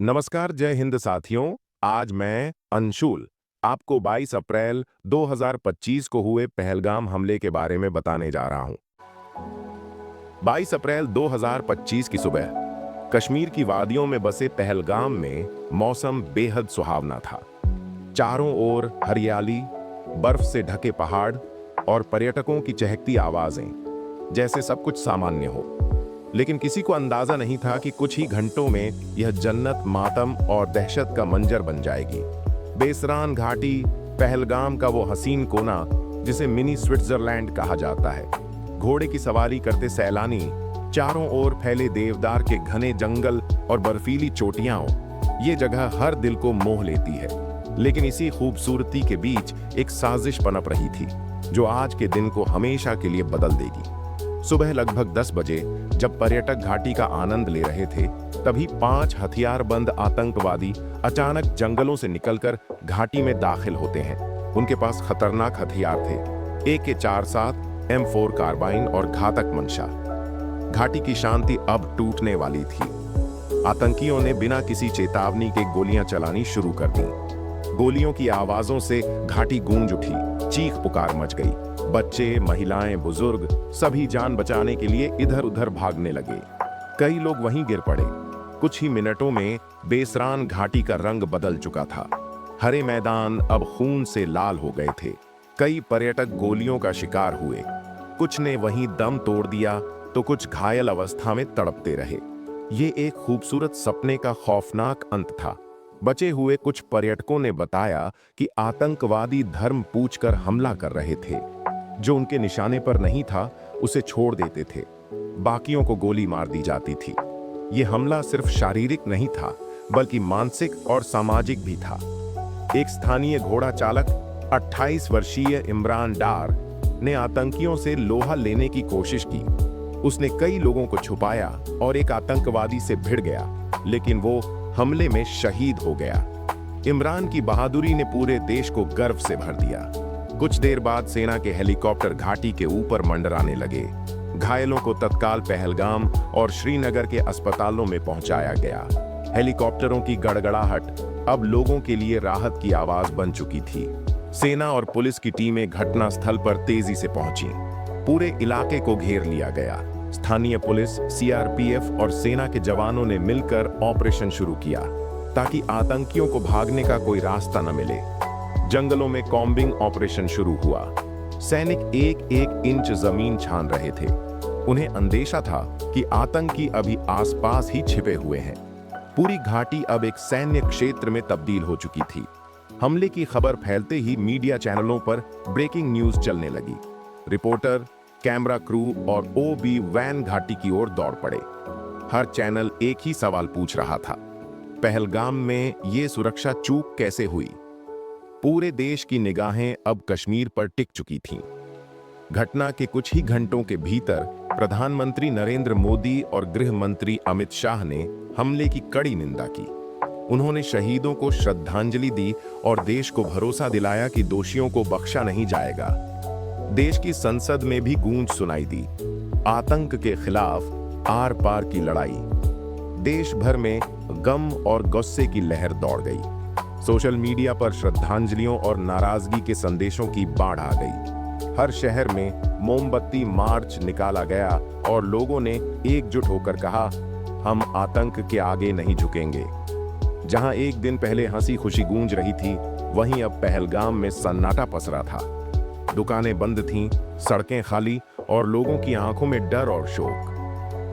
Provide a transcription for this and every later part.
नमस्कार, जय हिंद साथियों। आज मैं अंशुल आपको 22 अप्रैल 2025 को हुए पहलगाम हमले के बारे में बताने जा रहा हूं। 22 अप्रैल 2025 की सुबह कश्मीर की वादियों में बसे पहलगाम में मौसम बेहद सुहावना था। चारों ओर हरियाली, बर्फ से ढके पहाड़ और पर्यटकों की चहकती आवाजें, जैसे सब कुछ सामान्य हो। लेकिन किसी को अंदाजा नहीं था कि कुछ ही घंटों में यह जन्नत, मातम और दहशत का मंजर बन जाएगी। बेसरान घाटी, पहलगाम का वो हसीन कोना जिसे मिनी स्विट्जरलैंड कहा जाता है। घोड़े की सवारी करते सैलानी, चारों ओर फैले देवदार के घने जंगल और बर्फीली चोटियां, ये जगह हर दिल को मोह लेती है। लेकिन इसी खूबसूरती के बीच एक साजिश पनप रही थी, जो आज के दिन को हमेशा के लिए बदल देगी। सुबह लगभग 10 बजे जब पर्यटक घाटी का आनंद ले रहे थे, तभी 5 हथियारबंद आतंकवादी अचानक जंगलों से निकलकर घाटी में दाखिल होते हैं। उनके पास खतरनाक हथियार थे, AK-47, M4 कार्बाइन और घातक मंशा। घाटी की शांति अब टूटने वाली थी। आतंकियों ने बिना किसी चेतावनी के गोलियां चलानी शुरू कर दी। गोलियों की आवाजों से घाटी गूंज उठी, चीख पुकार मच गई। बच्चे, महिलाएं, बुजुर्ग सभी जान बचाने के लिए इधर-उधर भागने लगे। कई लोग वहीं गिर पड़े। कुछ ही मिनटों में बेसरान घाटी का रंग बदल चुका था। हरे मैदान अब खून से लाल हो गए थे। कई पर्यटक गोलियों का शिकार हुए। कुछ ने वहीं दम तोड़ दिया तो कुछ घायल अवस्था में तड़पते रहे। ये एक खूबसूरत सपने का खौफनाक अंत था। बचे हुए कुछ पर्यटकों ने बताया कि आतंकवादी धर्म पूछकर हमला कर रहे थे। जो उनके निशाने पर नहीं था, उसे छोड़ देते थे। बाकियों को गोली मार दी जाती थी। यह हमला सिर्फ शारीरिक नहीं था, बल्कि मानसिक और सामाजिक भी था। एक स्थानीय घोड़ा चालक 28 वर्षीय इमरान डार ने आतंकियों से लोहा लेने की कोशिश की। उसने कई लोगों को छुपाया और एक आतंकवादी से भिड़ गया, लेकिन वो हमले में शहीद हो गया। इमरान की बहादुरी ने पूरे देश को गर्व से भर दिया। कुछ देर बाद सेना के हेलीकॉप्टर घाटी के ऊपर मंडराने लगे। घायलों को तत्काल पहलगाम और श्रीनगर के अस्पतालों में पहुंचाया गया। हेलीकॉप्टरों की गड़गड़ाहट अब लोगों के लिए राहत की आवाज बन चुकी थी। सेना और पुलिस की टीमें घटनास्थल पर तेजी से पहुंची। पूरे इलाके को घेर लिया गया। स्थानीय पुलिस, CRPF और सेना के जवानों ने मिलकर ऑपरेशन शुरू किया, ताकि आतंकियों को भागने का कोई रास्ता न मिले। जंगलों में कॉम्बिंग ऑपरेशन शुरू हुआ। सैनिक एक-एक इंच जमीन छान रहे थे। उन्हें अंदेशा था कि आतंकी अभी आसपास ही छिपे हुए हैं। पूरी घाटी अब एक सैन्य क्षेत्र में तब्दील हो चुकी थी। हमले की खबर फैलते ही मीडिया चैनलों पर ब्रेकिंग न्यूज चलने लगी। रिपोर्टर, कैमरा क्रू और OB वैन घाटी की ओर दौड़ पड़े। हर चैनल एक ही सवाल पूछ रहा था, पहलगाम में ये सुरक्षा चूक कैसे हुई? पूरे देश की निगाहें अब कश्मीर पर टिक चुकी थीं। घटना के कुछ ही घंटों के भीतर प्रधानमंत्री नरेंद्र मोदी और गृह मंत्री अमित शाह ने हमले की कड़ी निंदा की। उन्होंने शहीदों को श्रद्धांजलि दी और देश को भरोसा दिलाया कि दोषियों को बख्शा नहीं जाएगा। देश की संसद में भी गूंज सुनाई दी, आतंक के खिलाफ आर पार की लड़ाई। देश भर में गम और गुस्से की लहर दौड़ गई। सोशल मीडिया पर श्रद्धांजलियों और नाराजगी के संदेशों की बाढ़ आ गई। हर शहर में मोमबत्ती मार्च निकाला गया और लोगों ने एकजुट होकर कहा, हम आतंक के आगे नहीं झुकेंगे। जहां एक दिन पहले हंसी खुशी गूंज रही थी, वहीं अब पहलगाम में सन्नाटा पसरा था। दुकानें बंद थीं, सड़कें खाली और लोगों की आंखों में डर और शोक।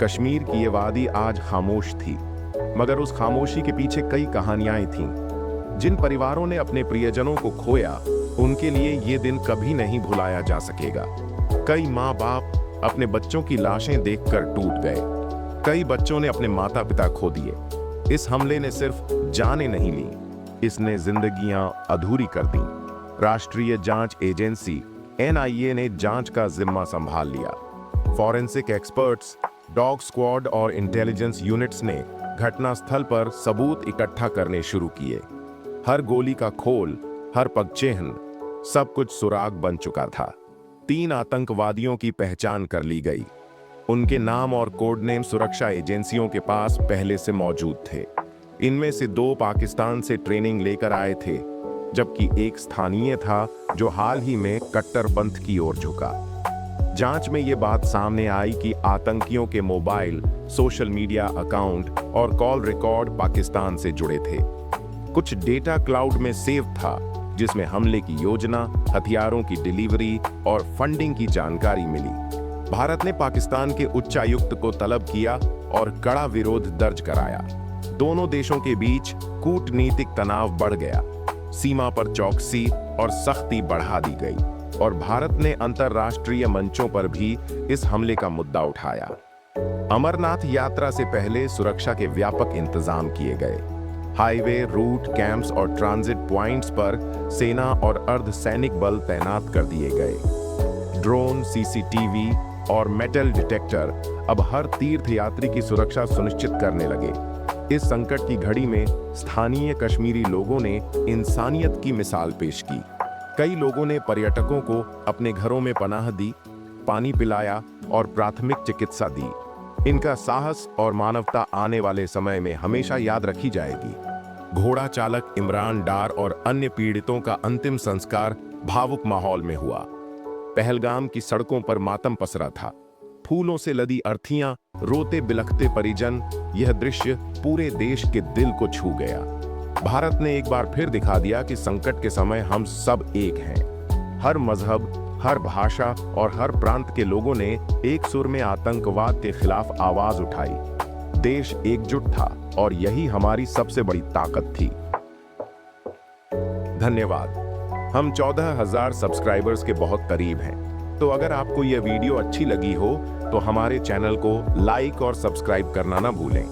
कश्मीर की ये वादी आज खामोश थी, मगर उस खामोशी के पीछे कई कहानियां थीं। जिन परिवारों ने अपने प्रियजनों को खोया, उनके लिए ये दिन कभी नहीं भुलाया जा सकेगा। कई माँ बाप अपने बच्चों की लाशें देखकर टूट गए। कई बच्चों ने अपने माता पिता खो दिए। इस हमले ने सिर्फ जानें नहीं ली, इसने जिंदगियां अधूरी कर दी। राष्ट्रीय जांच एजेंसी NIA ने जांच का जिम्मा संभाल लिया। फॉरेंसिक एक्सपर्ट्स, डॉग स्क्वाड और इंटेलिजेंस यूनिट्स ने घटनास्थल पर सबूत इकट्ठा करने शुरू किए। हर गोली का खोल, हर पगचेहन, सब कुछ सुराग बन चुका था। 3 आतंकवादियों की पहचान कर ली गई। उनके नाम और कोड नेम सुरक्षा एजेंसियों के पास पहले से मौजूद थे। इनमें से 2 पाकिस्तान से ट्रेनिंग लेकर आए थे, जबकि एक स्थानीय था जो हाल ही में कट्टरपंथ की ओर झुका। जांच में ये बात सामने आई कि आतंकियों के मोबाइल, सोशल मीडिया अकाउंट और कॉल रिकॉर्ड पाकिस्तान से जुड़े थे। कुछ डेटा क्लाउड में सेव था, जिसमें हमले की योजना, हथियारों की डिलीवरी और फंडिंग की जानकारी मिली। भारत ने पाकिस्तान के उच्चायुक्त को तलब किया और कड़ा विरोध दर्ज कराया। दोनों देशों के बीच कूटनीतिक तनाव बढ़ गया। सीमा पर चौकसी और सख्ती बढ़ा दी गई और भारत ने अंतर्राष्ट्रीय मंचों पर भी इस हमले का मुद्दा उठाया। अमरनाथ यात्रा से पहले सुरक्षा के व्यापक इंतजाम किए गए। हाईवे, रूट, कैंप्स और ट्रांजिट पॉइंट्स पर सेना और अर्धसैनिक बल तैनात कर दिए गए। ड्रोन, सीसीटीवी और मेटल डिटेक्टर अब हर तीर्थयात्री की सुरक्षा सुनिश्चित करने लगे। इस संकट की घड़ी में स्थानीय कश्मीरी लोगों ने इंसानियत की मिसाल पेश की। कई लोगों ने पर्यटकों को अपने घरों में पनाह दी, पानी पिलाया और प्राथमिक चिकित्सा दी। इनका साहस और मानवता आने वाले समय में हमेशा याद रखी जाएगी। घोड़ा चालक इमरान डार और अन्य पीड़ितों का अंतिम संस्कार भावुक माहौल में हुआ। पहलगाम की सड़कों पर मातम पसरा था। फूलों से लदी अर्थियां, रोते बिलखते परिजन, यह दृश्य पूरे देश के दिल को छू गया। भारत ने एक बार फिर दिखा दिया कि संकट के समय हम सब एक हैं। हर मजहब, हर भाषा और हर प्रांत के लोगों ने एक सुर में आतंकवाद के खिलाफ आवाज उठाई। देश एकजुट था और यही हमारी सबसे बड़ी ताकत थी। धन्यवाद। हम 14,000 सब्सक्राइबर्स के बहुत करीब हैं। तो अगर आपको यह वीडियो अच्छी लगी हो तो हमारे चैनल को लाइक और सब्सक्राइब करना ना भूलें।